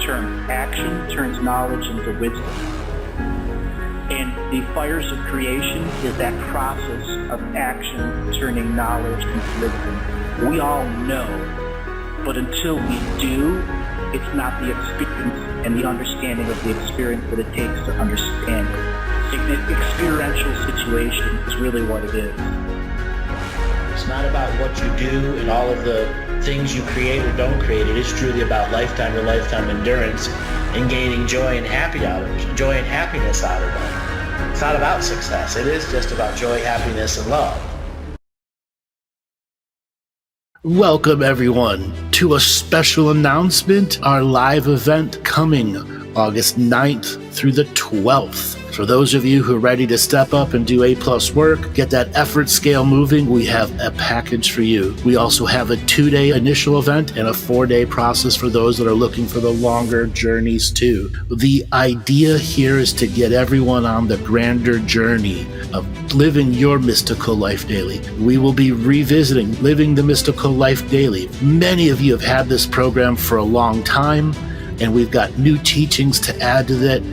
term. Action turns knowledge into wisdom. And the fires of creation is that process of action turning knowledge into wisdom. We all know, but until we do, it's not the experience and the understanding of the experience that it takes to understand it. The experiential situation is really what it is. It's not about what you do and all of the things you create or don't create. It is truly about lifetime to lifetime endurance and gaining joy and happiness out of it. It's not about success. It is just about joy, happiness, and love. Welcome everyone to a special announcement, our live event coming August 9th through the 12th. For those of you who are ready to step up and do A+ work, get that effort scale moving, we have a package for you. We also have a 2-day initial event and a 4-day process for those that are looking for the longer journeys too. The idea here is to get everyone on the grander journey of living your mystical life daily. We will be revisiting Living the Mystical Life Daily. Many of you have had this program for a long time, and we've got new teachings to add to that.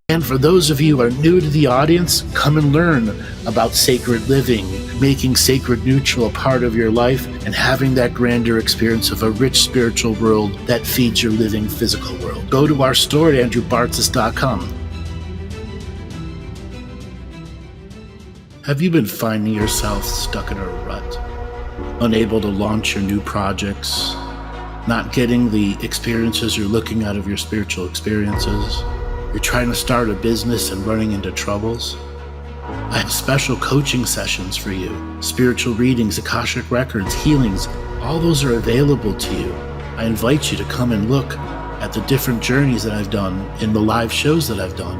And for those of you who are new to the audience, come and learn about sacred living, making sacred neutral a part of your life, and having that grander experience of a rich spiritual world that feeds your living physical world. Go to our store at andrewbartzis.com. Have you been finding yourself stuck in a rut, unable to launch your new projects, not getting the experiences you're looking out of your spiritual experiences? You're trying to start a business and running into troubles? I have special coaching sessions for you. Spiritual readings, Akashic Records, healings, all those are available to you. I invite you to come and look at the different journeys that I've done in the live shows that I've done.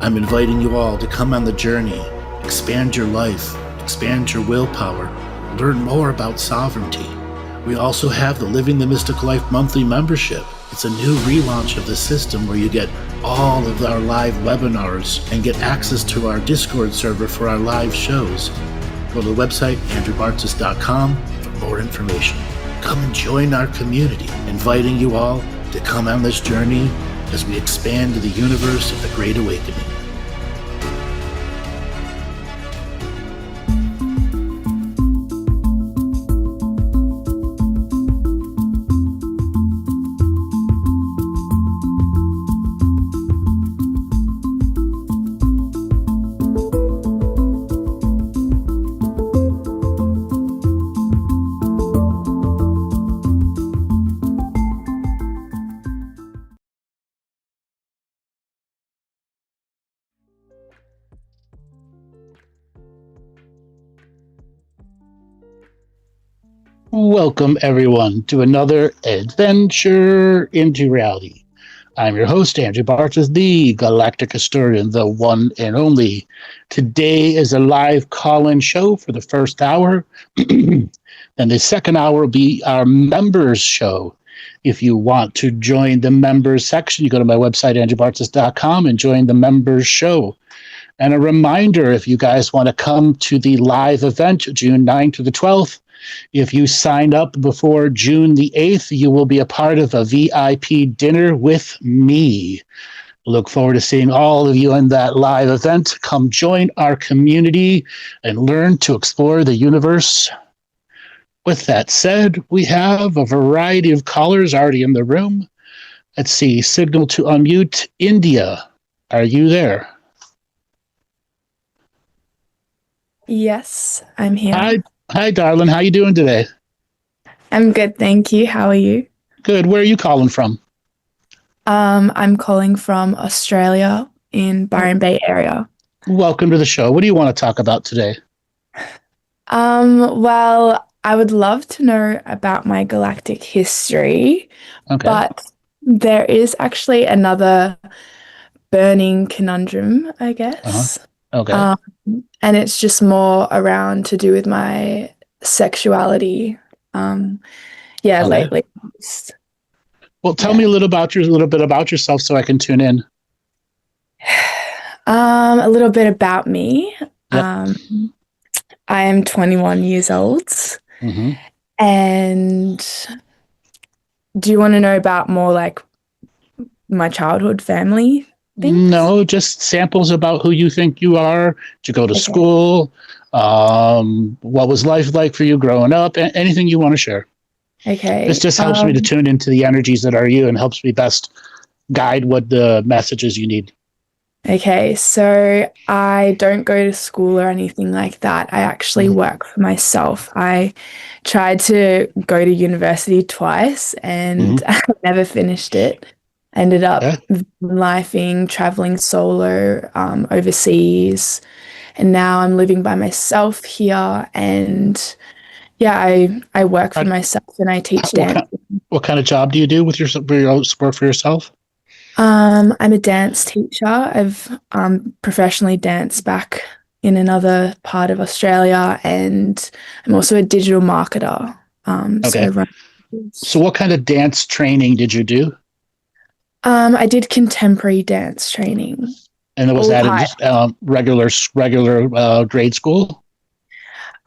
I'm inviting you all to come on the journey, expand your life, expand your willpower, learn more about sovereignty. We also have the Living the Mystical Life monthly membership. It's a new relaunch of the system where you get all of our live webinars and get access to our Discord server for our live shows. Go to the website, andrewbartzis.com, for more information. Come and join our community, inviting you all to come on this journey as we expand to the universe of the Great Awakening. Welcome, everyone, to another adventure into reality. I'm your host, Andrew Bartzis, the Galactic Historian, the one and only. Today is a live call-in show for the first hour, and the second hour will be our members show. If you want to join the members section, you go to my website, andrewbartzis.com, and join the members show. And a reminder, if you guys want to come to the live event, June 9th to the 12th, if you sign up before June the 8th, you will be a part of a VIP dinner with me. Look forward to seeing all of you in that live event. Come join our community and learn to explore the universe. With that said, we have a variety of callers already in the room. Let's see, signal to unmute. India, are you there? Yes, I'm here. Hi, darling. How you doing today? I'm good, thank you. How are you? Good. Where are you calling from? I'm calling from Australia in Byron Bay area. Welcome to the show. What do you want to talk about today? Well, I would love to know about my galactic history, but there is actually another burning conundrum, I guess. Okay. And it's just more around to do with my sexuality. Lately. Well, tell me a little bit about yourself so I can tune in. A little bit about me. Yep. I am 21 years old. Mm-hmm. And do you want to know about more like my childhood family things? No, just samples about who you think you are. Did you go to Okay. school? What was life like for you growing up? Anything you want to share. This Okay. just helps me to tune into the energies that are you and helps me best guide what the messages you need. Okay, so I don't go to school or anything like that. I actually work for myself. I tried to go to university twice Mm-hmm. and I never finished it. Ended up Okay. lifing, traveling solo, overseas, and now I'm living by myself here. And yeah, I work How, for myself and I teach what dance. kind what kind of job do you do with your work for yourself? I'm a dance teacher. I've professionally danced back in another part of Australia, and I'm also a digital marketer. So I Okay. run. So what kind of dance training did you do? I did contemporary dance training, And was all that in type. regular grade school?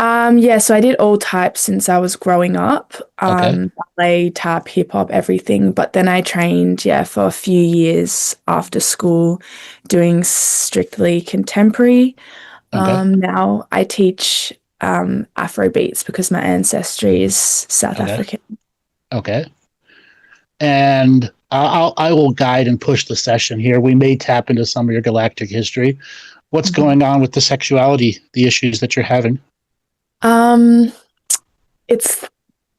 Yeah, so I did all types since I was growing up. Okay. Ballet, tap, hip hop, everything. But then I trained, yeah, for a few years after school, doing strictly contemporary. Okay. Now I teach Afro beats because my ancestry is South Okay. African. Okay. And I will guide and push the session here. We may tap into some of your galactic history. What's going on with the sexuality, the issues that you're having? Um, it's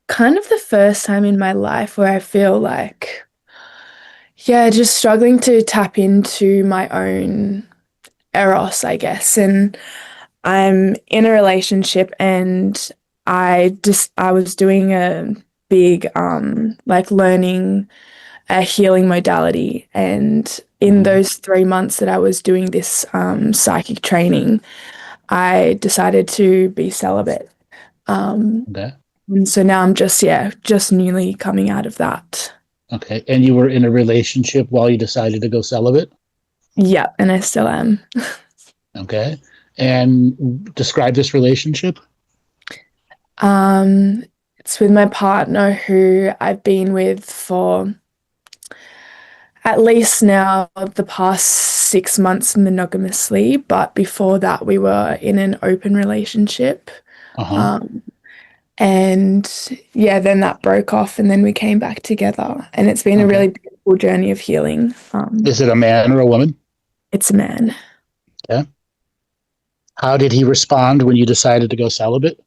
kind of the first time in my life where I feel like, yeah, just struggling to tap into my own eros, I guess. And I'm in a relationship and I was doing a big like learning a healing modality, and in Mm-hmm. those 3 months that I was doing this psychic training, I decided to be celibate. Um, Okay. and so now I'm just newly coming out of that. Okay. And you were in a relationship while you decided to go celibate? Yeah, and I still am. Okay. And describe this relationship? Um, it's with my partner who I've been with for at least now the past 6 months monogamously, but before that we were in an open relationship. Uh-huh. Um, and yeah, then that broke off and then we came back together. And it's been a Okay. really beautiful journey of healing. Is it a man or a woman? It's a man. Yeah. How did he respond when you decided to go celibate?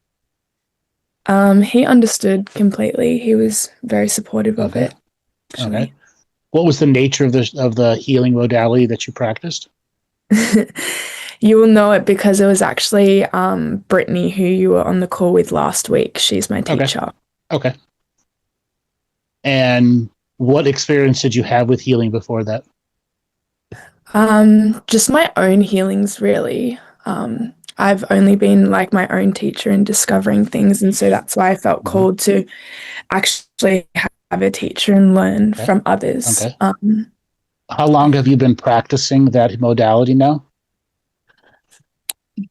He understood completely. He was very supportive of Okay. it, Okay. actually. What was the nature of the healing modality that you practiced? You will know it because it was actually Brittany, who you were on the call with last week. She's my Okay. teacher. Okay. And what experience did you have with healing before that? Just my own healings, really. I've only been like my own teacher in discovering things, and so that's why I felt Mhm. called to actually have a teacher and learn Okay. from others. Okay. How long have you been practicing that modality now?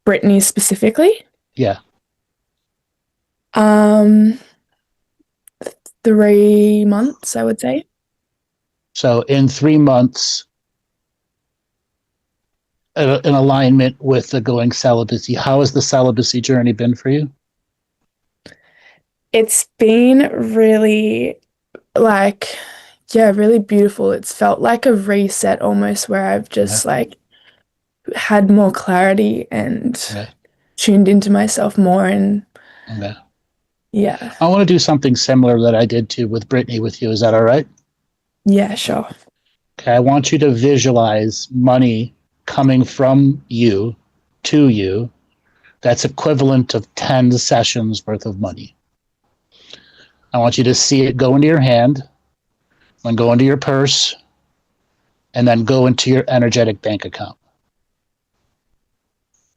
Brittany specifically, Yeah. um, 3 months, I would say. So in 3 months, in alignment with the going celibacy, how has the celibacy journey been for you? It's been really like, yeah, really beautiful. It's felt like a reset almost where I've Okay. just like had more clarity and Okay. tuned into myself more and Okay. yeah. I want to do something similar that I did too with Brittany with you. Is that all right? Yeah, sure. Okay. I want you to visualize money coming from you to you. That's equivalent of 10 sessions worth of money. I want you to see it go into your hand, then go into your purse, and then go into your energetic bank account.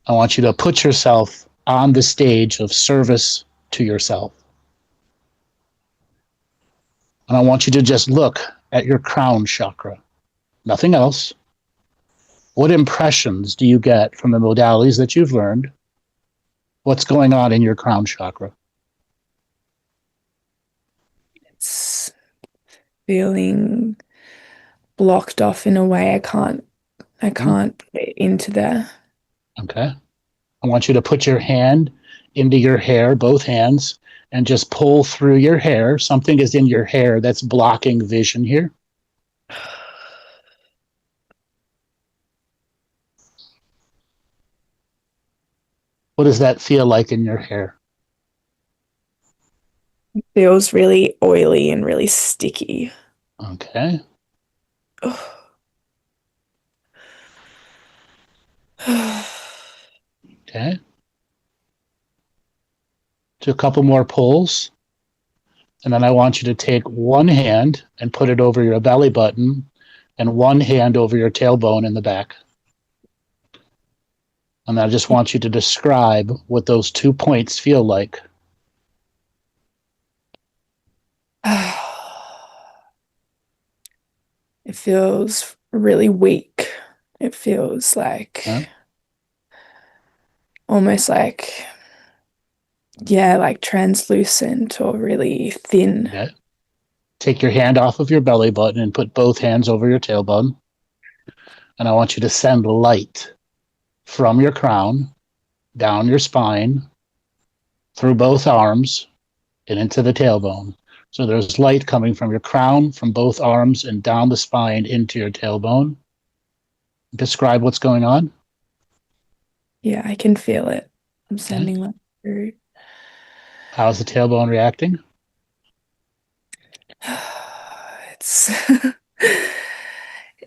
I want you to put yourself on the stage of service to yourself. And I want you to just look at your crown chakra, nothing else. What impressions do you get from the modalities that you've learned? What's going on in your crown chakra? It's feeling blocked off in a way I Mhm. can't get into there. Okay. I want you to put your hand into your hair, both hands, and just pull through your hair. Something is in your hair that's blocking vision here. What does that feel like in your hair? Feels really oily and really sticky. Okay. Okay. Do a couple more pulls. And then I want you to take one hand and put it over your belly button and one hand over your tailbone in the back. And I just want you to describe what those 2 points feel like. It feels really weak. It feels like Okay. almost like, yeah, like translucent or really thin. Okay. Take your hand off of your belly button and put both hands over your tailbone. And I want you to send light from your crown down your spine, through both arms, and into the tailbone. So there's light coming from your crown, from both arms, and down the spine into your tailbone. Describe what's going on. Yeah, I can feel it. I'm Okay. sending light through. How's the tailbone reacting? It's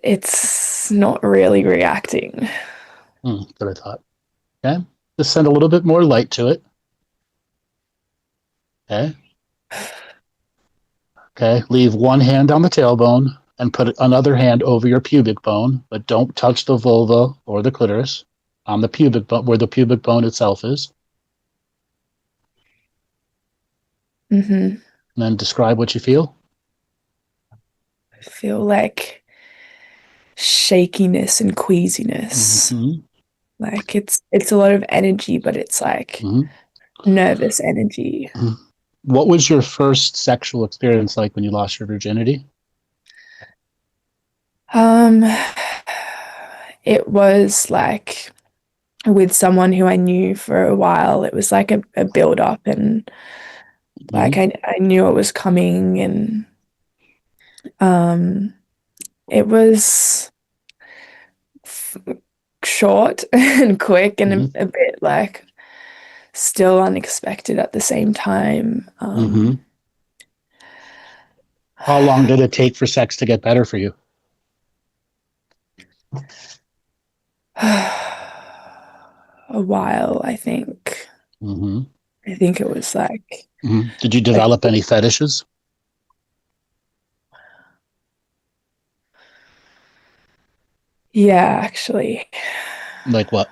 it's not really reacting. That's what I thought. Okay. Just send a little bit more light to it. Okay. Okay. Leave one hand on the tailbone and put another hand over your pubic bone, but don't touch the vulva or the clitoris on the pubic bone where the pubic bone itself is. Mm-hmm. And then describe what you feel. I feel like shakiness and queasiness. Mm-hmm. Like it's a lot of energy, but it's like Mm-hmm. nervous energy. What was your first sexual experience like when you lost your virginity? Um, it was like with someone who I knew for a while. It was like a build up and like Mm-hmm. I knew it was coming and um it was short and quick and Mm-hmm. a bit like still unexpected at the same time. Mm-hmm. How long did it take for sex to get better for you? A while, I think. Mm-hmm. I think it was Mm-hmm. Did you like develop any fetishes? yeah, actually. Like what?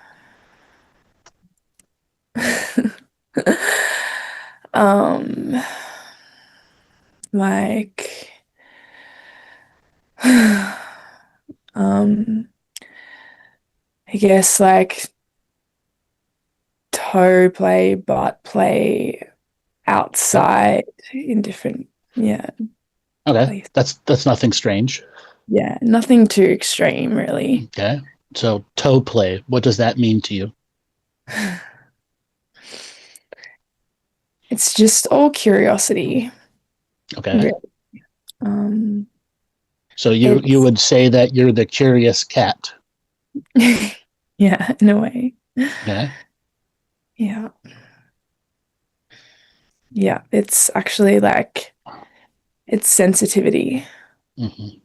Um, like, um, I guess like toe play, butt play Okay. outside in different, yeah, Okay. places. That's nothing strange. Yeah, nothing too extreme, really. Okay. So toe play, what does that mean to you? It's just all curiosity, Okay. really. Um, So you it's would say that you're the curious cat. yeah, in a way. Okay. Yeah. Yeah, it's actually like it's sensitivity. Mm-hmm.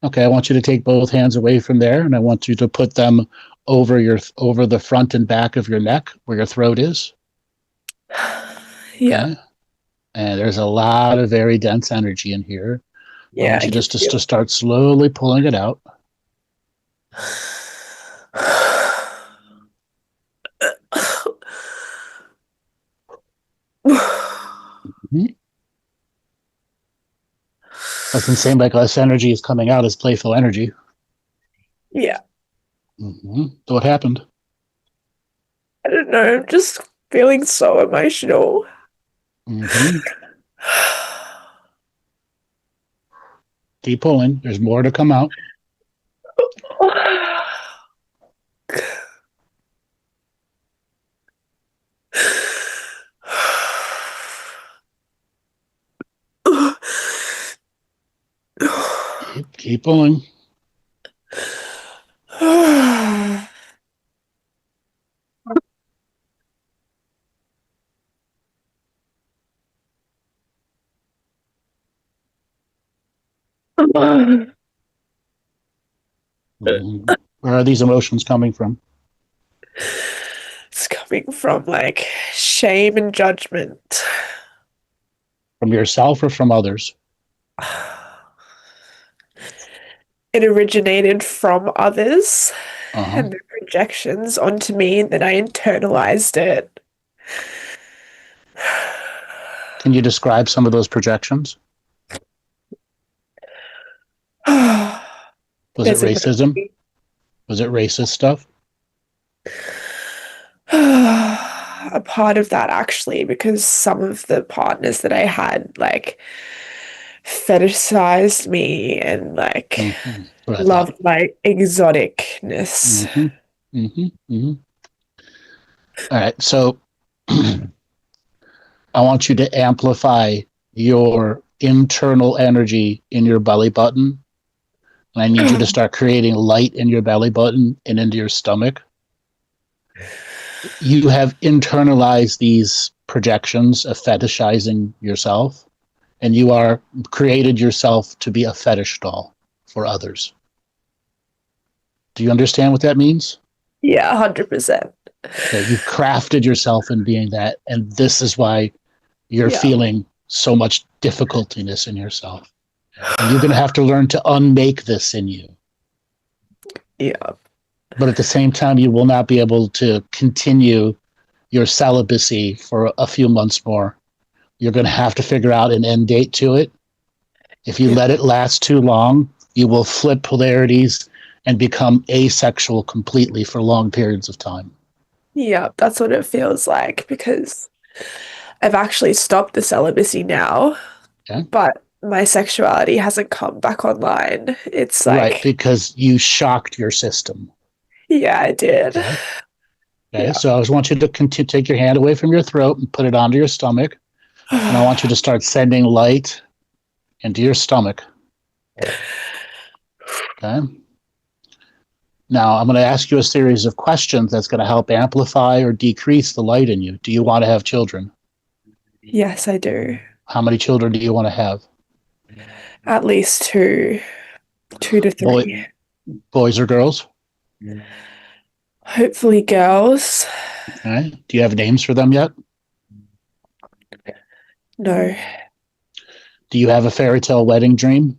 Okay, I want you to take both hands away from there, and I want you to put them over the front and back of your neck, where your throat is. Yeah, Okay, and there's a lot of very dense energy in here. I yeah, want I you can just to feel start slowly pulling it out. it. Mm-hmm. Doesn't seem like less energy is coming out as playful energy. Yeah, Mm-hmm. So what happened? I don't know. I'm just feeling so emotional. Mm-hmm. Keep pulling. There's more to come out. Keep pulling. Mhm. Where are these emotions coming from? It's coming from like shame and judgment. From yourself or from others? It originated from others Uh-huh. and their projections onto me, and then I internalized it. Can you describe some of those projections? Was it There's a racism? Was it racist stuff? a part of that actually, because some of the partners that I had like fetishized me and like Mm-hmm. What I thought. loved my exoticness. Mm-hmm. Mm-hmm. Mm-hmm. All right. So I want you to amplify your internal energy in your belly button. And I need you to start creating light in your belly button and into your stomach. You have internalized these projections of fetishizing yourself, and you are created yourself to be a fetish doll for others. Do you understand what that means? Yeah, 100%. Okay, you've crafted yourself in being that, and this is why you're Yeah. feeling so much difficultiness in yourself. And you're going to have to learn to unmake this in you. Yeah. But at the same time, you will not be able to continue your celibacy for a few months more. You're going to have to figure out an end date to it. If you Yeah. let it last too long, you will flip polarities and become asexual completely for long periods of time. Yeah, that's what it feels like because I've actually stopped the celibacy now, Okay? but my sexuality hasn't come back online. It's Right, like, because you shocked your system. yeah, I did. Okay. Okay. Yeah. So I just want you to continue, take your hand away from your throat and put it onto your stomach. And I want you to start sending light into your stomach. Okay. Now I'm going to ask you a series of questions that's going to help amplify or decrease the light in you. Do you want to have children? Yes, I do. How many children do you want to have? At least two, two to Boy, three. boys or girls? Hopefully girls. Okay. Do you have names for them yet? No. Do you have a fairy tale wedding dream?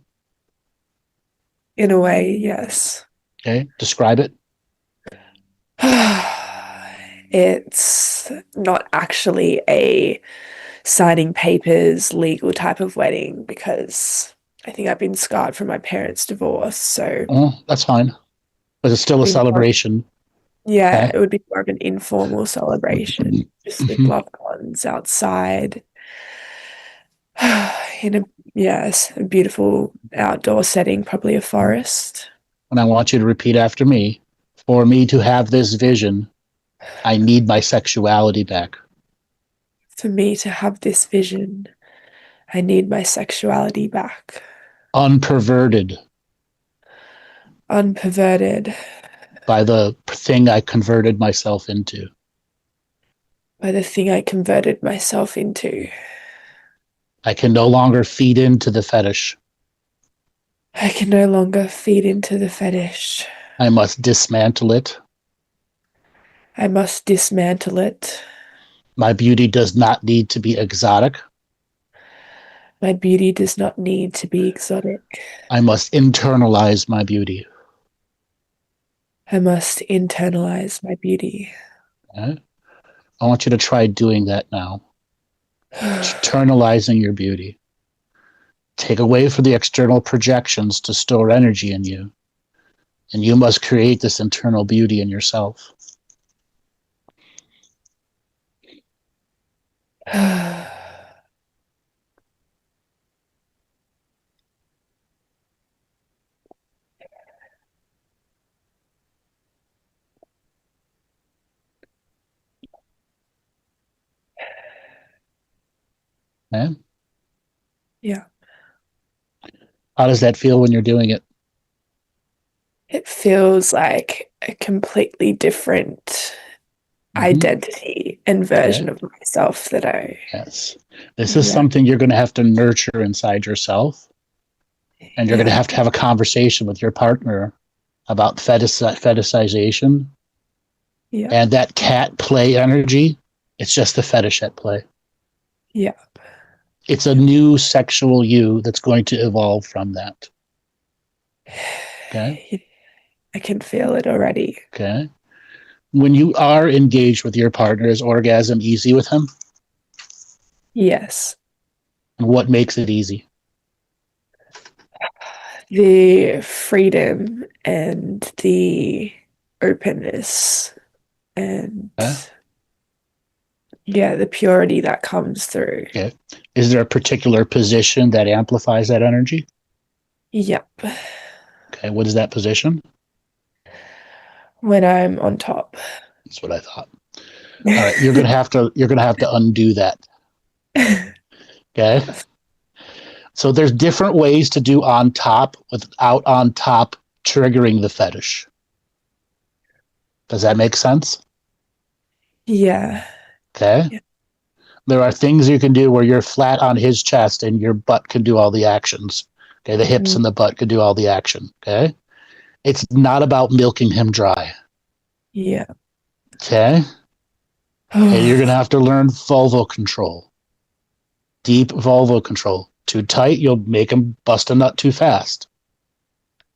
In a way, yes. Okay. Describe it. It's not actually a signing papers legal type of wedding because I think I've been scarred from my parents' divorce. So, Oh, that's fine. But it's still a celebration. yeah, Okay. it would be more of an informal celebration, just with Mhm. loved ones outside in a, yes, a beautiful outdoor setting, probably a forest. And I want you to repeat after me. For me to have this vision, I need my sexuality back. For me to have this vision, I need my sexuality back. Unperverted Unperverted by the thing I converted myself into. by the thing I converted myself into. I can no longer feed into the fetish. I can no longer feed into the fetish. I must dismantle it. I must dismantle it. My beauty does not need to be exotic. My beauty does not need to be exotic. I must internalize my beauty. I must internalize my beauty. Okay? I want you to try doing that now. Internalizing your beauty. Take away from the external projections to store energy in you. And you must create this internal beauty in yourself. Okay? Yeah. How does that feel when you're doing it? It feels like a completely different Mm-hmm. identity and Okay. version of myself that I, Yes. This is yeah, something you're going to have to nurture inside yourself. And you're going yeah, to have a conversation with your partner about fetishization yeah, and that cat play energy. It's just the fetish at play. yeah, It's a new sexual you that's going to evolve from that. Okay. I can feel it already. Okay. When you are engaged with your partner, is orgasm easy with him? Yes. And what makes it easy? The freedom and the openness and Okay. yeah, the purity that comes through. Okay. Is there a particular position that amplifies that energy? Yep. Okay. What is that position? When I'm on top. That's what I thought. All right. You're gonna have to undo that. Okay. So there's different ways to do on top without on top triggering the fetish. Does that make sense? Yeah. Okay. Yeah. There are things you can do where you're flat on his chest and your butt can do all the actions. Okay. The hips and the butt can do all the action. Okay. It's not about milking him dry. Yeah. Okay. And you're going to have to learn vulval control, deep vulval control. Too tight, you'll make him bust a nut too fast.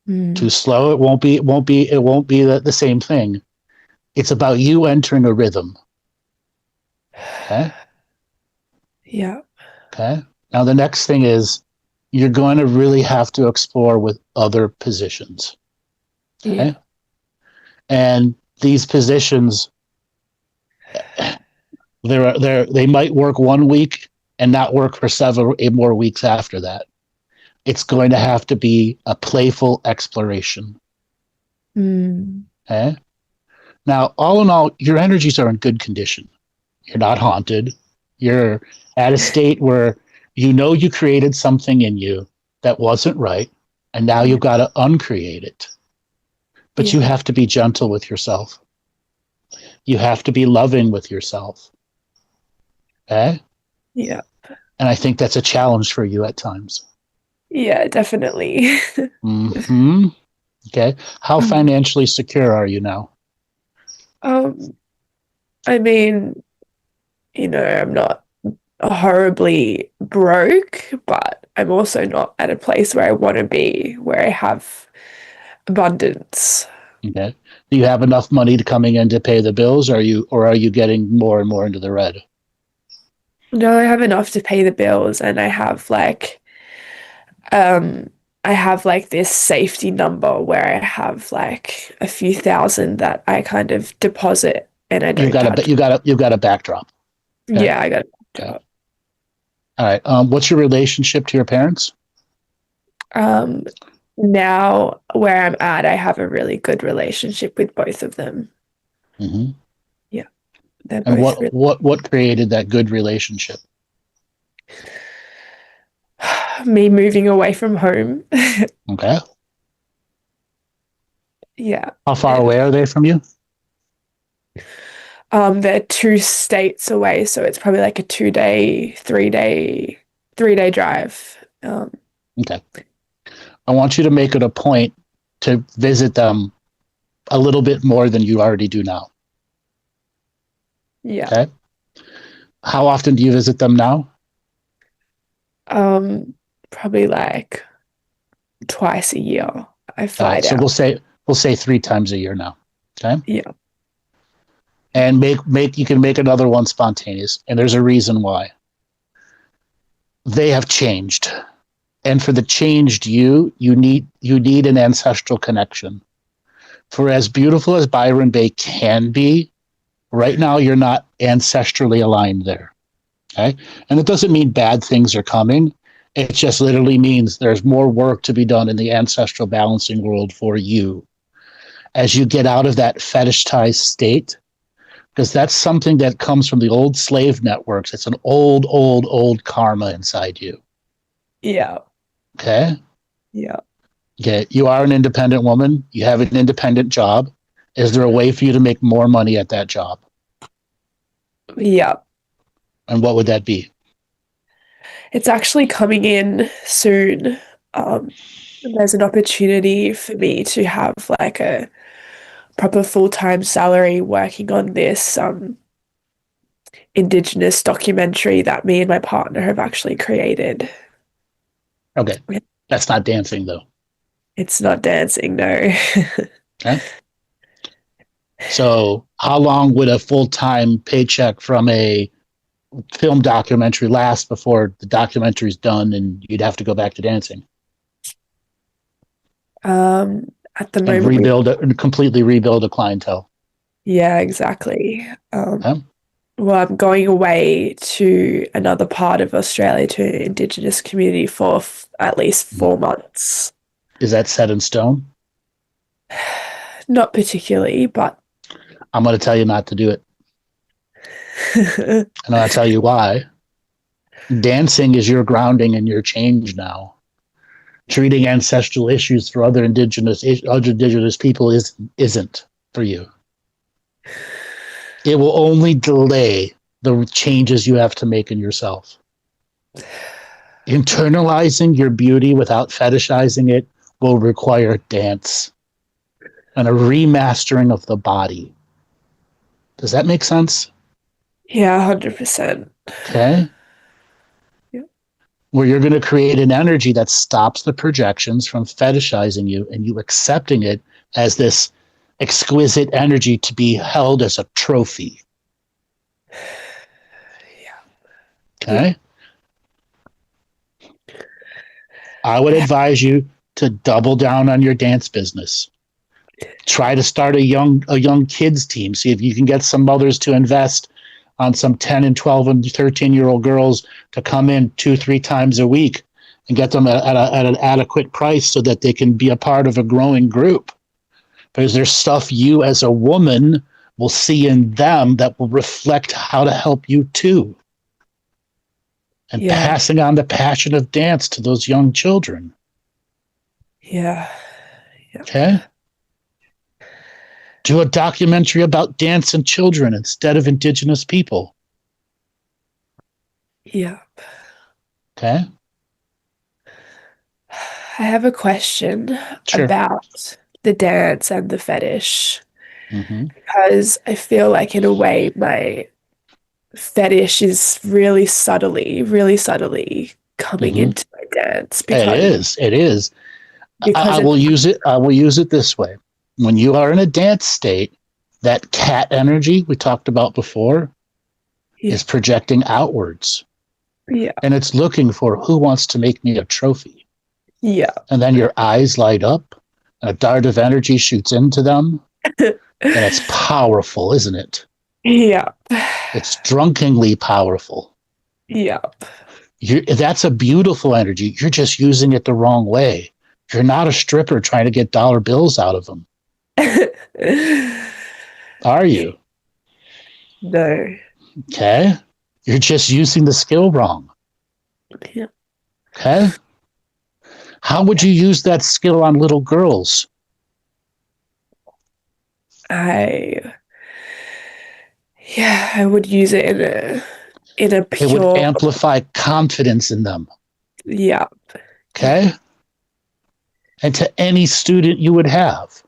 Too slow, it won't be the same thing. It's about you entering a rhythm. Okay. Yeah. Okay. Now the next thing is you're going to really have to explore with other positions. Okay. Yeah. And these positions, they might work 1 week and not work for several more weeks after that. It's going to have to be a playful exploration. Okay. Now, all in all, your energies are in good condition. You're not haunted. You're at a state where you know you created something in you that wasn't right, and now you've got to uncreate it. But you have to be gentle with yourself. You have to be loving with yourself. Okay? Yeah. And I think that's a challenge for you at times. Yeah, definitely. Mm-hmm. Okay. How financially secure are you now? I mean, I'm not horribly broke, but I'm also not at a place where I want to be, where I have abundance. Okay. Do you have enough money coming in to pay the bills? Or are you getting more and more into the red? No, I have enough to pay the bills, and I have like this safety number where I have like a few thousand that I kind of deposit and I don't touch. You've got a backdrop. Okay? Yeah, I got it. Okay. All right. What's your relationship to your parents? Now where I'm at, I have a really good relationship with both of them. Mm-hmm. Yeah, they're And both really. what created that good relationship? Me moving away from home. Okay. Yeah. How far away are they from you? They're 2 states away, so it's probably like a 2-day, 3-day drive. Okay. I want you to make it a point to visit them a little bit more than you already do now. Yeah. Okay. How often do you visit them now? Probably like twice a year. I fly So down. we'll say 3 times a year now. Okay. Yeah. And you can make another one spontaneous. And there's a reason why. They have changed. And for the changed you need an ancestral connection. For as beautiful as Byron Bay can be, right now you're not ancestrally aligned there. Okay. And it doesn't mean bad things are coming. It just literally means there's more work to be done in the ancestral balancing world for you. As you get out of that fetishized state, because that's something that comes from the old slave networks. It's an old karma inside you. Yeah. Okay. Yeah. Okay. You are an independent woman. You have an independent job. Is there a way for you to make more money at that job? Yeah. And what would that be? It's actually coming in soon. There's an opportunity for me to have like a proper full-time salary working on this Indigenous documentary that me and my partner have actually created. Okay. That's not dancing, though. It's not dancing, no. Okay. So, how long would a full-time paycheck from a film documentary last before the documentary's done and you'd have to go back to dancing At the and moment, completely rebuild a clientele? yeah, exactly. Okay. Well, I'm going away to another part of Australia to an Indigenous community for at least 4 months. Is that set in stone? Not particularly, but I'm going to tell you not to do it. And I'll tell you why. Dancing is your grounding and your change now. Treating ancestral issues for other indigenous people isn't for you. It will only delay the changes you have to make in yourself. Internalizing your beauty without fetishizing it will require dance and a remastering of the body. Does that make sense? yeah, 100%. Okay. Yeah. Where you're going to create an energy that stops the projections from fetishizing you and you accepting it as this exquisite energy to be held as a trophy. Yeah. Okay. I would advise you to double down on your dance business. Try to start a young kids team. See if you can get some mothers to invest on some 10 and 12 and 13-year-old girls to come in 2-3 times a week and get them at an adequate price so that they can be a part of a growing group. Because there's stuff you as a woman will see in them that will reflect how to help you too. And passing on the passion of dance to those young children. Yeah. Okay. Do a documentary about dance and children instead of Indigenous people. Yeah. Okay. I have a question about the dance and the fetish. Because I feel like in a way my fetish is really subtly coming into my dance. It is. Because I will use it this way. When you are in a dance state, that cat energy we talked about before is projecting outwards. Yeah. And it's looking for who wants to make me a trophy. Yeah. And then your eyes light up and a dart of energy shoots into them. And it's powerful, isn't it? Yeah. It's drunkenly powerful. Yeah. That's a beautiful energy. You're just using it the wrong way. You're not a stripper trying to get dollar bills out of them. Are you? No. Okay. You're just using the skill wrong. Yeah. Okay. How would you use that skill on little girls? I would use it in a pure. It would amplify confidence in them. Yeah. Okay. And to any student you would have.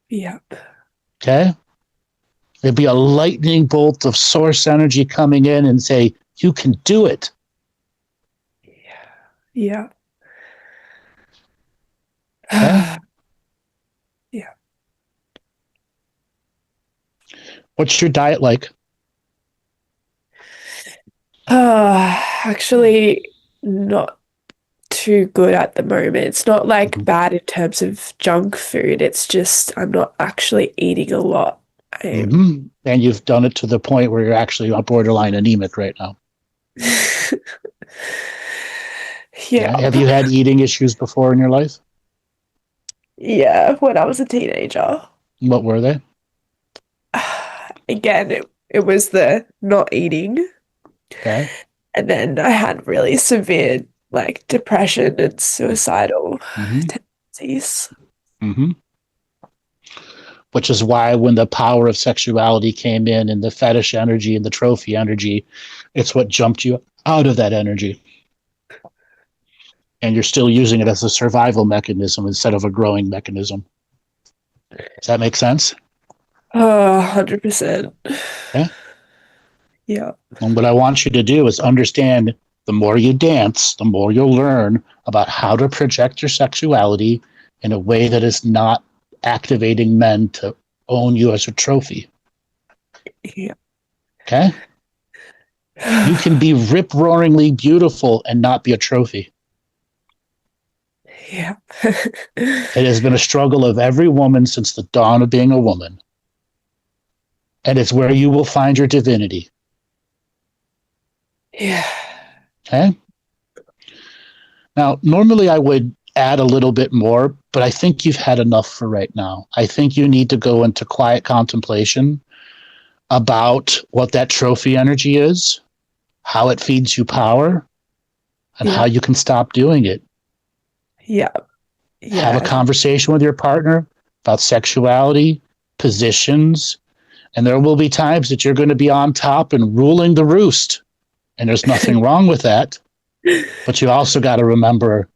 Yep. Okay. There'd be a lightning bolt of source energy coming in and say, you can do it. Yeah. Okay. Yeah. What's your diet like? Actually, not too good at the moment. It's not like bad in terms of junk food. It's just I'm not actually eating a lot. And you've done it to the point where you're actually borderline anemic right now. Yeah. Have you had eating issues before in your life? Yeah, when I was a teenager. What were they? again, it was the not eating. Okay. And then I had really severe like depression and suicidal tendencies. Mm-hmm. Which is why when the power of sexuality came in and the fetish energy and the trophy energy, it's what jumped you out of that energy. And you're still using it as a survival mechanism instead of a growing mechanism. Does that make sense? 100%. Yeah. Yeah. And what I want you to do is understand the more you dance, the more you'll learn about how to project your sexuality in a way that is not activating men to own you as a trophy. Yeah. Okay? You can be rip-roaringly beautiful and not be a trophy. Yeah. It has been a struggle of every woman since the dawn of being a woman. And it's where you will find your divinity. Yeah. Okay? Now, normally I would add a little bit more, but I think you've had enough for right now. I think you need to go into quiet contemplation about what that trophy energy is, how it feeds you power, and how you can stop doing it. Yeah. Have a conversation with your partner about sexuality, positions, and there will be times that you're going to be on top and ruling the roost. And there's nothing wrong with that. But you also got to remember,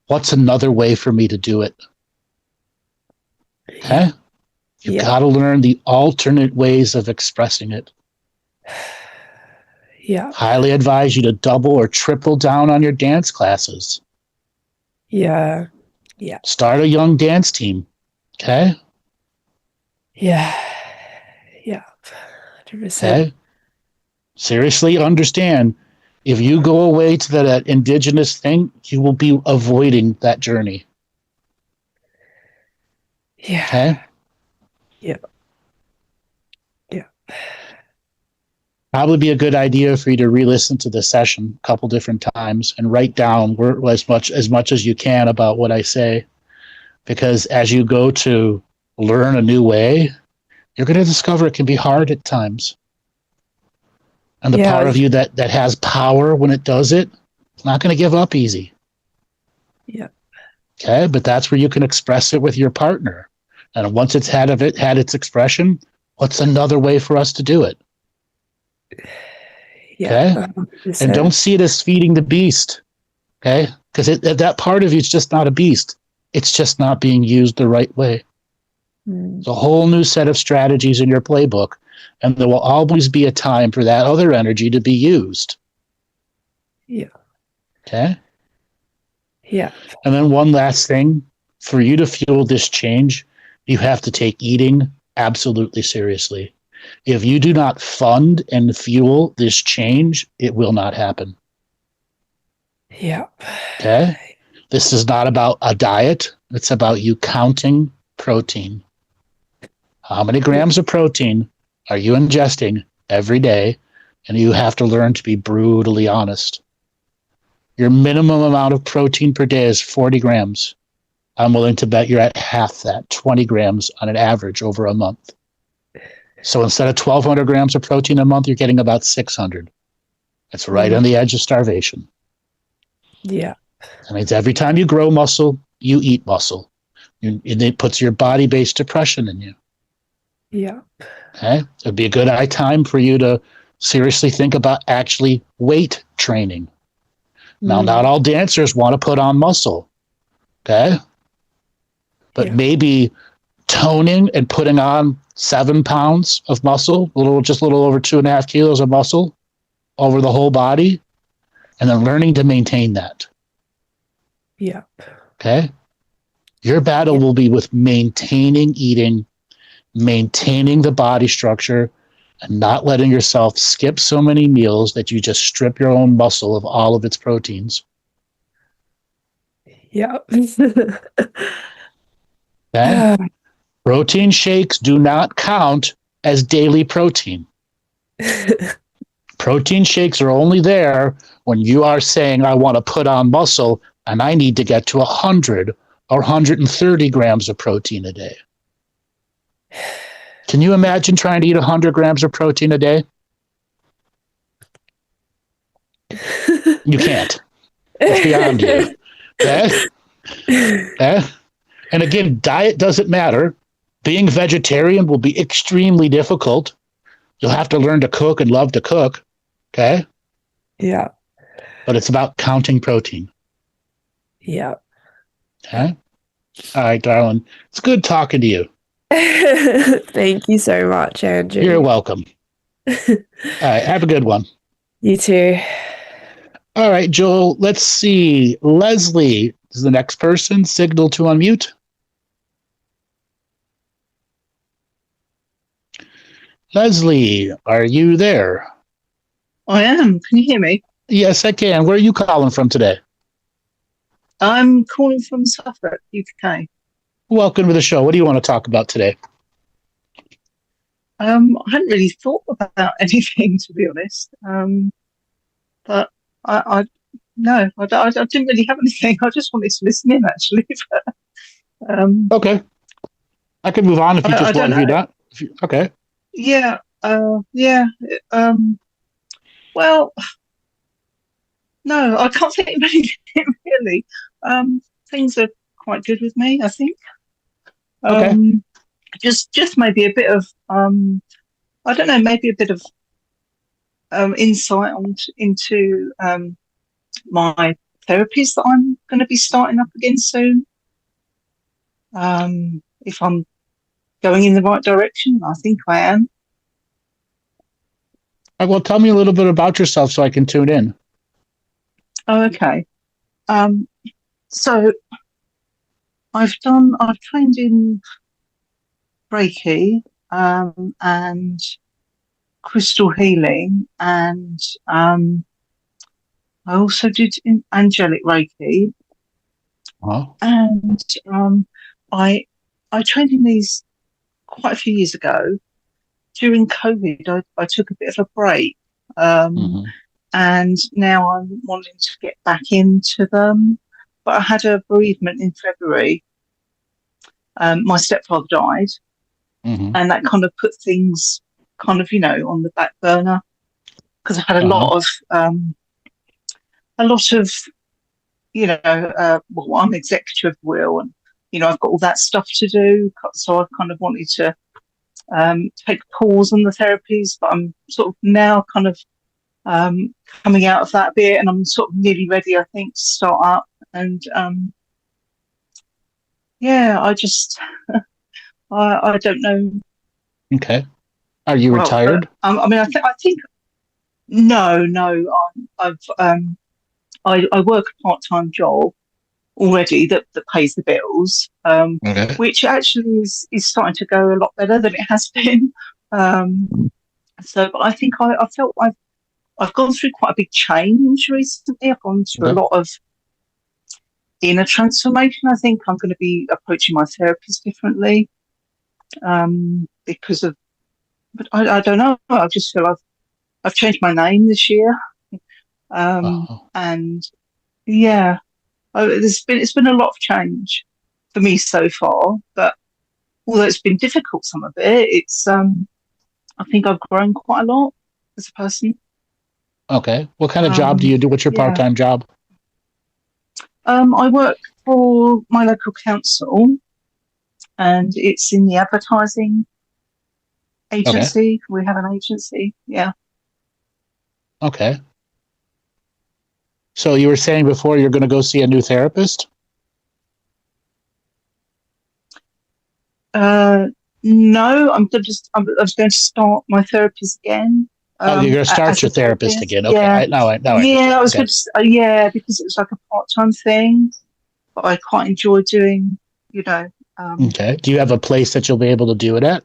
what's another way for me to do it? Okay? You've got to learn the alternate ways of expressing it. Yeah. Highly advise you to double or triple down on your dance classes. Yeah. Yeah. Start a young dance team. Okay? Yeah. Yeah. 100%. Okay? Seriously understand, if you go away to that indigenous thing, you will be avoiding that journey. Yeah. Okay? Yeah. Yeah. Probably be a good idea for you to re-listen to the session a couple different times and write down as much as you can about what I say. Because as you go to learn a new way, you're going to discover it can be hard at times. And the part of you that has power when it does it, it's not going to give up easy. Yeah. Okay, but that's where you can express it with your partner. And once it's had its expression, what's another way for us to do it? Yeah. Okay, and don't see it as feeding the beast. Okay, because that part of you is just not a beast. It's just not being used the right way. It's a whole new set of strategies in your playbook. And there will always be a time for that other energy to be used. Yeah. Okay? Yeah. And then one last thing. For you to fuel this change, you have to take eating absolutely seriously. If you do not fund and fuel this change, it will not happen. Yeah. Okay? This is not about a diet. It's about you counting protein. How many grams of protein are you ingesting every day? And you have to learn to be brutally honest. Your minimum amount of protein per day is 40 grams. I'm willing to bet you're at half that, 20 grams on an average over a month. So instead of 1,200 grams of protein a month, you're getting about 600. It's right on the edge of starvation. Yeah. That means every time you grow muscle, you eat muscle. And it puts your body-based depression in you. Yeah. Okay? It'd be a good time for you to seriously think about actually weight training. Now, not all dancers want to put on muscle. Okay? But maybe toning and putting on 7 pounds of muscle, just a little over 2.5 kilos of muscle over the whole body, and then learning to maintain that. Yeah. Okay? Your battle will be with maintaining eating, maintaining the body structure, and not letting yourself skip so many meals that you just strip your own muscle of all of its proteins. Yeah. Okay? Protein shakes do not count as daily protein. Protein shakes are only there when you are saying, I want to put on muscle and I need to get to 100 or 130 grams of protein a day. Can you imagine trying to eat 100 grams of protein a day? You can't. It's beyond you. Okay? Okay? And again, diet doesn't matter. Being vegetarian will be extremely difficult. You'll have to learn to cook and love to cook. Okay? Yeah. But it's about counting protein. Yeah. Okay? All right, darling. It's good talking to you. Thank you so much, Andrew. You're welcome. All right, have a good one. You too. All right, Joel, let's see. Leslie is the next person. Signal to unmute. Leslie, are you there? I am. Can you hear me? Yes, I can. Where are you calling from today? I'm calling from Suffolk, UK. Welcome to the show. What do you want to talk about today? I hadn't really thought about anything, to be honest. But I didn't really have anything. I just wanted to listen in, actually. But, Okay. I can move on if you just want. If you not. Okay. Yeah. Well, no, I can't think of anything really. Things are quite good with me, I think. Okay. Just maybe a bit of I don't know, maybe a bit of insight into my therapies that I'm going to be starting up again soon. If I'm going in the right direction, I think I am. Well, tell me a little bit about yourself so I can tune in. Oh, okay. So I've trained in Reiki and crystal healing, and I also did angelic Reiki. Oh. And I trained in these quite a few years ago. During COVID, I took a bit of a break, and now I'm wanting to get back into them. But I had a bereavement in February. My stepfather died, and that kind of put things kind of, on the back burner, because I had a lot of, well, I'm executor of will, and, I've got all that stuff to do. So I kind of wanted to take a pause on the therapies, but I'm sort of now kind of coming out of that a bit, and I'm sort of nearly ready, I think, to start up. And I just I don't know. Okay. Are you retired? I mean, I think no. I work a part-time job already that pays the bills, which actually is starting to go a lot better than it has been. But I think I felt I've gone through quite a big change recently. I've gone through a lot of inner transformation. I think I'm going to be approaching my therapist differently because of. But I don't know. I just feel I've changed my name this year, and it's been a lot of change for me so far. But although it's been difficult, some of it's I think I've grown quite a lot as a person. Okay. What kind of job do you do? What's your part-time job? I work for my local council, and it's in the advertising agency. Okay. We have an agency. Yeah. Okay. So you were saying before you're going to go see a new therapist? No, I was going to start my therapies again. You're going to start your therapist again. Okay. Yeah. I was going to, because it was like a part-time thing, but I quite enjoy doing, okay. Do you have a place that you'll be able to do it at?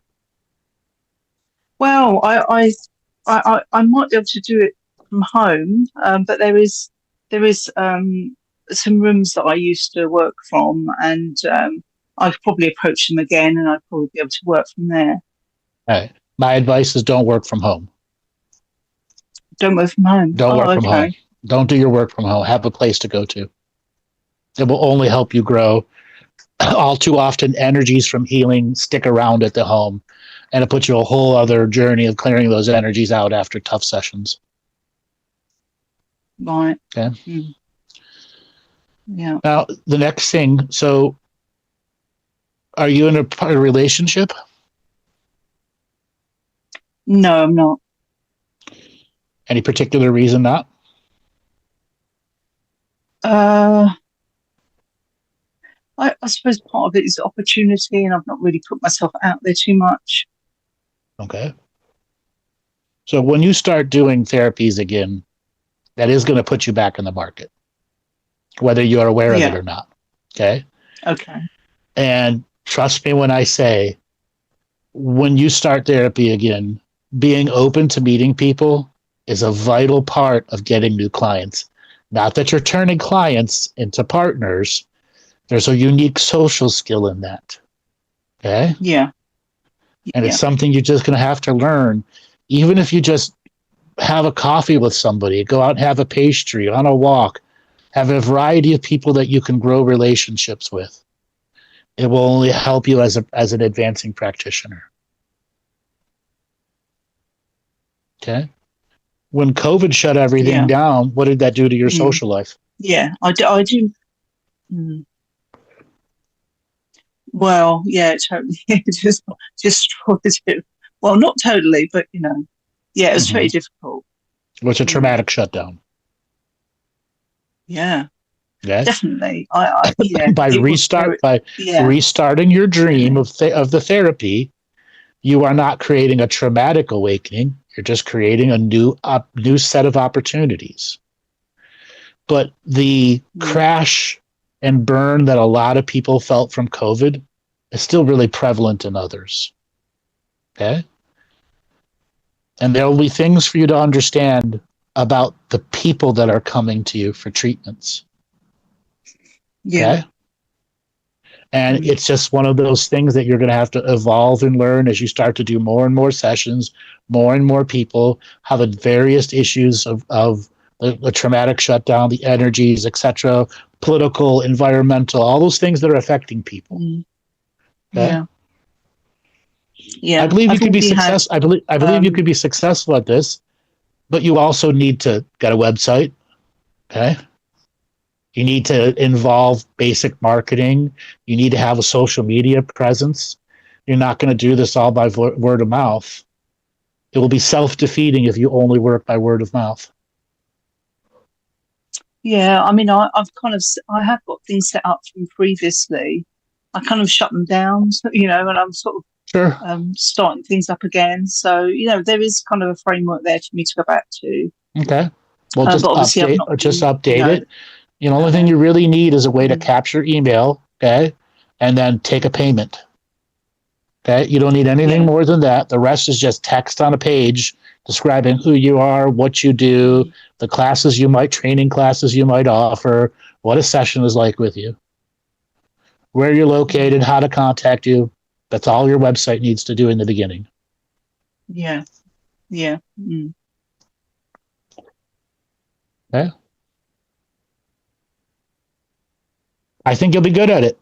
Well, I might be able to do it from home, but there is some rooms that I used to work from, and I could probably approach them again, and I'd probably be able to work from there. All right. My advice is don't work from home. Don't work from home. Don't work from home. Don't do your work from home. Have a place to go to. It will only help you grow. All too often, energies from healing stick around at the home, And it puts you a whole other journey of clearing those energies out after tough sessions. Right. Okay. Yeah. Now, the next thing, so are you in a relationship? No, I'm not. Any particular reason not? I suppose part of it is opportunity, and I've not really put myself out there too much. Okay. So when you start doing therapies again, that is going to put you back in the market, whether you're aware of it or not. Okay. Okay. And trust me when I say, when you start therapy again, being open to meeting people is a vital part of getting new clients. Not that you're turning clients into partners. There's a unique social skill in that. Okay. Yeah. And it's something you're just going to have to learn. Even if you just have a coffee with somebody, go out and have a pastry, on a walk, have a variety of people that you can grow relationships with. It will only help you as an advancing practitioner. Okay. When COVID shut everything down, what did that do to your social life? Yeah, I do. Well, yeah, totally. just destroys it. Well, not totally, but it was very difficult. It was a traumatic shutdown. Yeah, Yeah, definitely. by restarting your dream of the therapy, you are not creating a traumatic awakening. You're just creating a new set of opportunities. But the crash and burn that a lot of people felt from COVID is still really prevalent in others. Okay? And there will be things for you to understand about the people that are coming to you for treatments. Yeah. Okay? And it's just one of those things that you're going to have to evolve and learn as you start to do more and more sessions, more and more people, how the various issues of the traumatic shutdown, the energies, etc., political, environmental, all those things that are affecting people. Okay? Yeah. I believe you could be successful. I believe you could be successful at this, but you also need to get a website. Okay. You need to involve basic marketing. You need to have a social media presence. You're not going to do this all by word of mouth. It will be self-defeating if you only work by word of mouth. Yeah, I mean, I have got things set up from previously. I kind of shut them down, and I'm sort of starting things up again. So, there is kind of a framework there for me to go back to. Okay. Well, just update it. The only thing you really need is a way to capture email, okay, and then take a payment. Okay, you don't need anything more than that. The rest is just text on a page describing who you are, what you do, the training classes you might offer, what a session is like with you, where you're located, how to contact you. That's all your website needs to do in the beginning. Yeah. Yeah. Okay. I think you'll be good at it.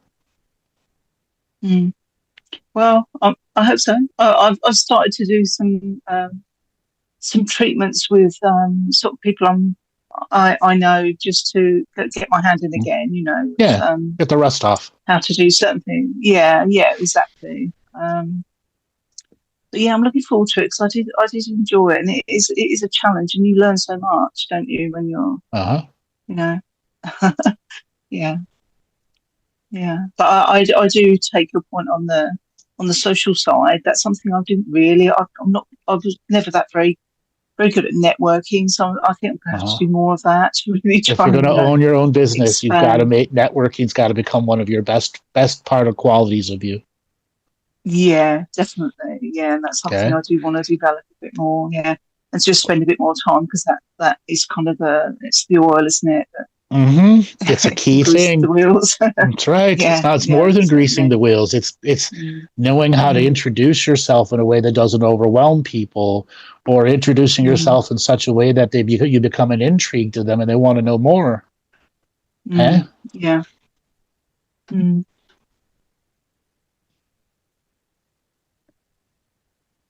Well, I hope so. I've started to do some treatments with sort of people I know, just to get my hand in again. Get the rust off. How to do certain things. Yeah, exactly. But yeah, I'm looking forward to it because I did enjoy it, and it is a challenge, and you learn so much, don't you, when you're yeah. Yeah, but I do take your point on the social side. That's something I didn't really. I was never that very good at networking, so I think I'm going to have to do more of that. Really, if you're going to own your own business, you've got to make networking's got to become one of your best part of qualities of you. Yeah, definitely. Yeah, and that's something I do want to develop a bit more. Yeah, and just spend a bit more time because that is kind of it's the oil, isn't it? It's a key thing. The wheels. That's right. It's more than greasing the wheels. It's knowing how to introduce yourself in a way that doesn't overwhelm people, or introducing yourself in such a way that you become an intrigue to them and they want to know more. Yeah.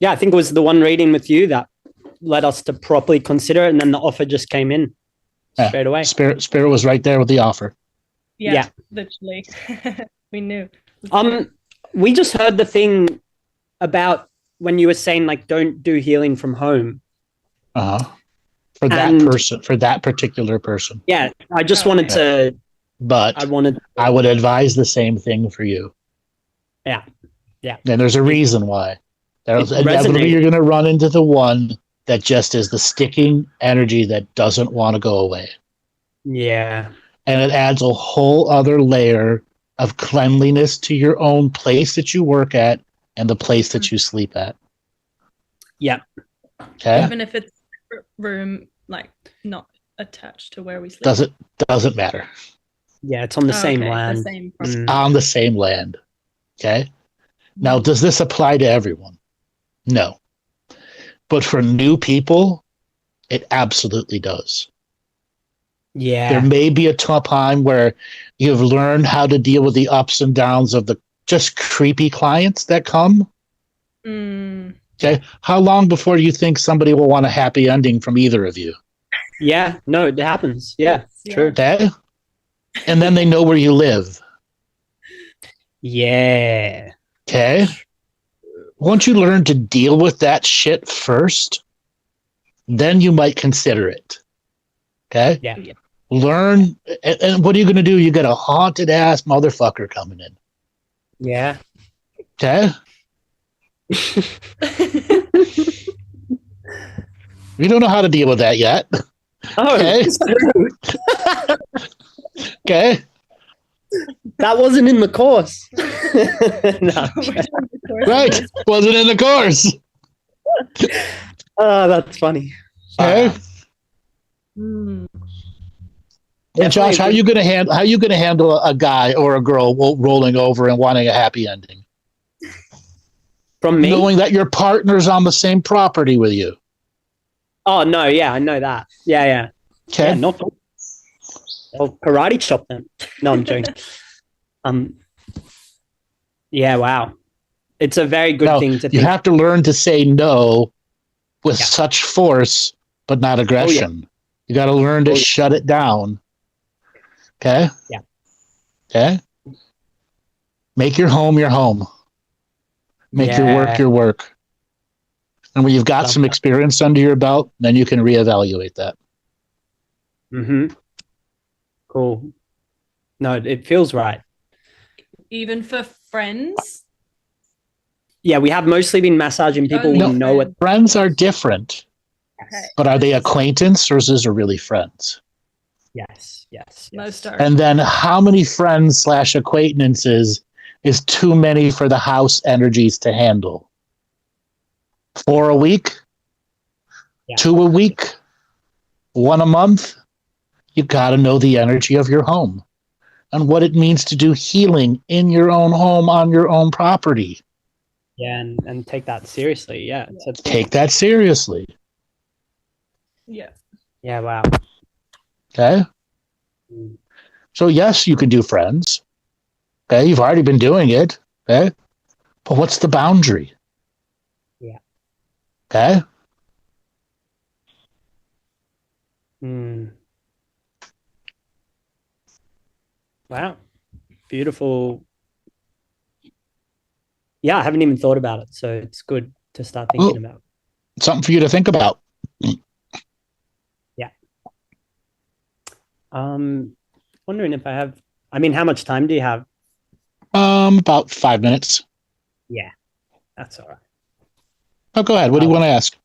Yeah, I think it was the one reading with you that led us to properly consider it, and then the offer just came in straight away. Spirit was right there with the offer. Yeah. Literally. We knew. We just heard the thing about when you were saying like don't do healing from home. For that particular person. Yeah, I just wanted to. But I would advise the same thing for you. Yeah. And there's a reason why. Inevitably, you're going to run into the one that just is the sticking energy that doesn't want to go away. Yeah. And it adds a whole other layer of cleanliness to your own place that you work at and the place that you sleep at. Yeah. Okay. Even if it's a room, like not attached to where we sleep. Doesn't matter. Yeah, it's on the same land. It's on the same land. Okay. Now, does this apply to everyone? No. But for new people, it absolutely does. Yeah. There may be a time where you've learned how to deal with the ups and downs of the just creepy clients that come. Okay. How long before you think somebody will want a happy ending from either of you? Yeah. No, it happens. Yeah. True. Okay. And then they know where you live. Yeah. Okay. Once you learn to deal with that shit first, then you might consider it. Okay? Yeah. Learn, and what are you going to do? You got a haunted ass motherfucker coming in. Yeah. Okay? You don't know how to deal with that yet. Oh, okay? Okay? That wasn't in the course. Right. Wasn't in the course. Oh, that's funny. Okay. And Josh, how you gonna handle a guy or a girl rolling over and wanting a happy ending? From me? Knowing that your partner's on the same property with you. Oh no, yeah, I know that. Yeah. Okay. Yeah, not I'll karate chop them. No, I'm joking. Yeah, wow. It's a very good thing to think. You have to learn to say no with such force, but not aggression. Oh, yeah. You got to learn to shut it down. Okay? Yeah. Okay? Make your home your home. Make your work your work. And when you've got some experience under your belt, then you can reevaluate that. Mm-hmm. Cool. No, it feels right. Even for friends? Yeah, we have mostly been massaging people we know it. Friends are different. Okay. But are they acquaintance or is this really friends? Yes. Most are. And then how many friends / acquaintances is too many for the house energies to handle? 4 a week? 2 a week? 1 a month? You got to know the energy of your home and what it means to do healing in your own home on your own property. Yeah, and take that seriously. Yeah. Take that seriously. Yeah. Yeah, wow. Okay. So yes, you can do friends. Okay, you've already been doing it. Okay. But what's the boundary? Yeah. Okay. Wow. Beautiful. Yeah, I haven't even thought about it, so it's good to start thinking about. Something for you to think about. Yeah. Wondering if I have. I mean, how much time do you have? About 5 minutes. Yeah, that's all right. Oh, go ahead. What do you want to ask?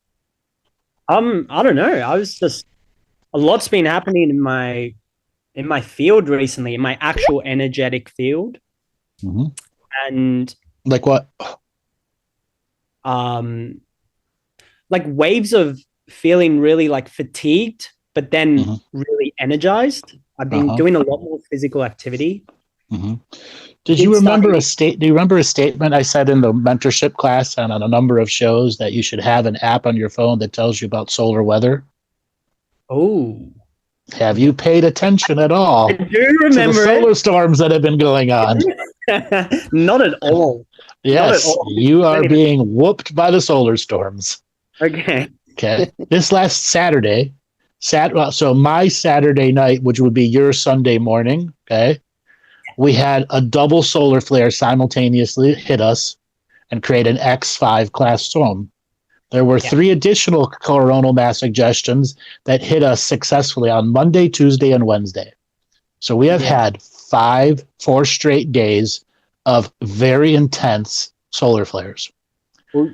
I don't know. I was just a lot's been happening in my field recently, in my actual energetic field, and like what? Like waves of feeling really like fatigued, but then really energized. I've been doing a lot more physical activity. Do you remember a statement I said in the mentorship class and on a number of shows that you should have an app on your phone that tells you about solar weather? Oh. Have you paid attention at all? I do remember to the solar storms that have been going on? Not at all. Yes, you are being whooped by the solar storms. Okay. Okay. This last Saturday, so my Saturday night, which would be your Sunday morning, okay, we had a double solar flare simultaneously hit us and create an X5 class storm. There were 3 additional coronal mass suggestions that hit us successfully on Monday, Tuesday, and Wednesday. So we have had 4 straight days of very intense solar flares.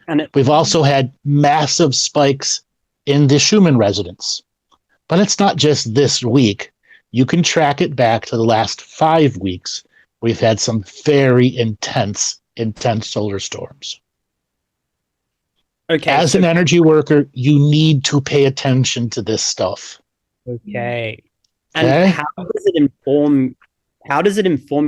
And we've also had massive spikes in the Schumann resonance. But it's not just this week. You can track it back to the last 5 weeks. We've had some very intense solar storms. Okay. As an energy worker, you need to pay attention to this stuff. Okay. And how does it inform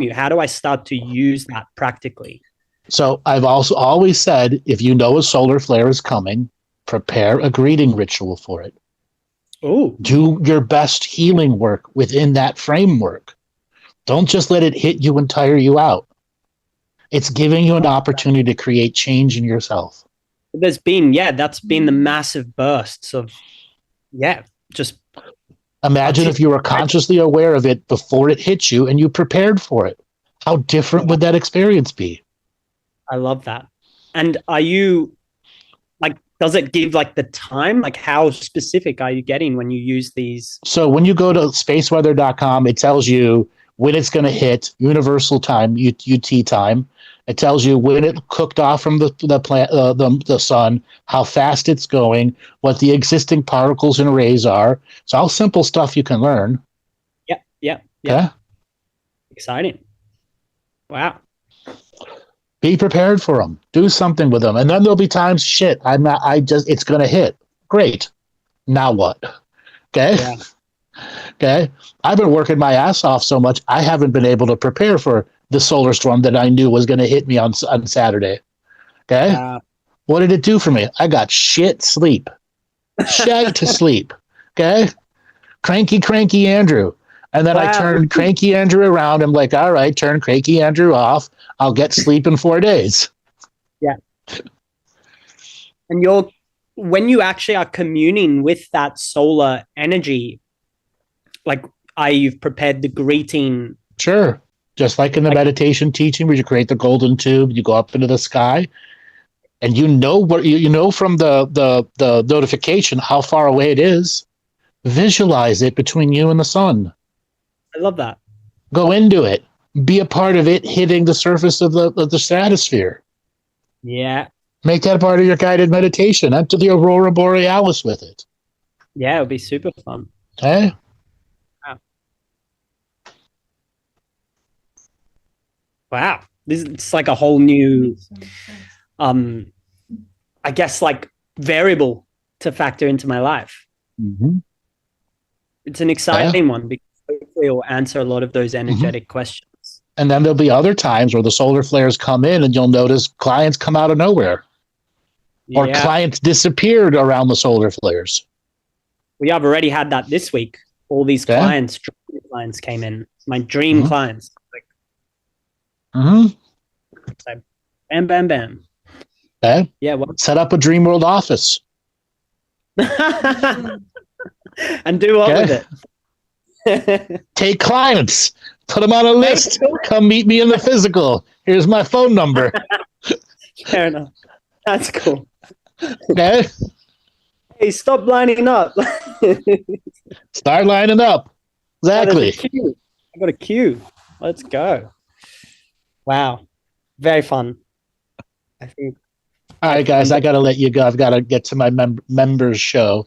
you? How do I start to use that practically? So I've also always said, if you know a solar flare is coming, prepare a greeting ritual for it. Oh. Do your best healing work within that framework. Don't just let it hit you and tire you out. It's giving you an opportunity to create change in yourself. That's been the massive bursts of, just imagine if you were consciously aware of it before it hit you and you prepared for it. How different would that experience be? I love that. And are you, does it give the time? How specific are you getting when you use these? So when you go to spaceweather.com, it tells you when it's going to hit universal time, UT time. It tells you when it cooked off from the sun, how fast it's going, what the existing particles and rays are. It's all simple stuff you can learn. Yeah. Okay? Exciting. Wow. Be prepared for them. Do something with them. And then there'll be times, it's going to hit. Great. Now what? Okay? Yeah. Okay? I've been working my ass off so much, I haven't been able to prepare for the solar storm that I knew was going to hit me on Saturday. Okay? What did it do for me? I got shit sleep. Shit to sleep. Okay? Cranky Andrew. And then I turned Cranky Andrew around. I'm like, all right, turn Cranky Andrew off. I'll get sleep in 4 days. Yeah. And when you actually are communing with that solar energy, you've prepared the greeting. Sure. Just like in the meditation teaching where you create the golden tube, you go up into the sky, and you know what you know from the notification how far away it is. Visualize it between you and the sun. I love that. Go into it. Be a part of it hitting the surface of the stratosphere. Yeah. Make that part of your guided meditation. Enter the Aurora Borealis with it. Yeah, it would be super fun. Okay? Wow. It's like a whole new, I guess, variable to factor into my life. Mm-hmm. It's an exciting one because hopefully it will answer a lot of those energetic questions. And then there'll be other times where the solar flares come in and you'll notice clients come out of nowhere. Or clients disappeared around the solar flares. We have already had that this week. All these clients came in. My dream clients. So, bam, bam, bam. Okay. Yeah. Set up a Dream World office. And do what with it? Take clients. Put them on a list. Come meet me in the physical. Here's my phone number. Fair enough. That's cool. Okay. Hey, stop lining up. Start lining up. Exactly. I got a queue. Let's go. Wow. Very fun. I think. All right, guys, I got to let you go. I've got to get to my members show.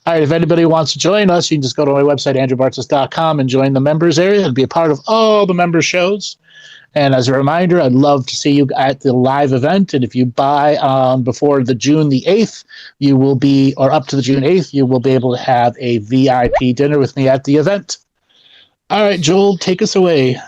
All right, if anybody wants to join us, you can just go to my website, andrewbartzis.com, and join the members area and be a part of all the member shows. And as a reminder, I'd love to see you at the live event. And if you buy before the June the 8th, you will be, or up to the June 8th, you will be able to have a VIP dinner with me at the event. All right, Joel, take us away.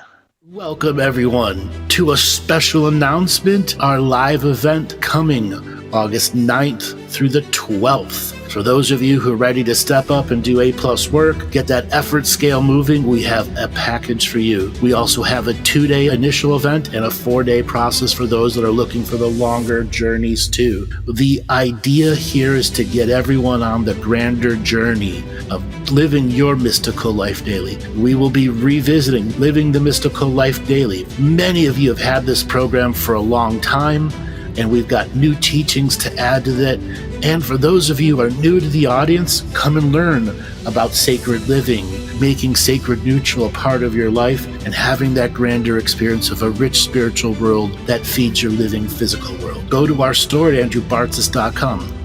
Welcome, everyone, to a special announcement, our live event coming August 9th through the 12th. For those of you who are ready to step up and do A+ work, get that effort scale moving, we have a package for you. We also have a 2-day initial event and a 4-day process for those that are looking for the longer journeys too. The idea here is to get everyone on the grander journey of living your mystical life daily. We will be revisiting Living the Mystical Life Daily. Many of you have had this program for a long time, and we've got new teachings to add to that. And for those of you who are new to the audience, come and learn about sacred living, making sacred neutral a part of your life, and having that grander experience of a rich spiritual world that feeds your living physical world. Go to our store at andrewbartzis.com.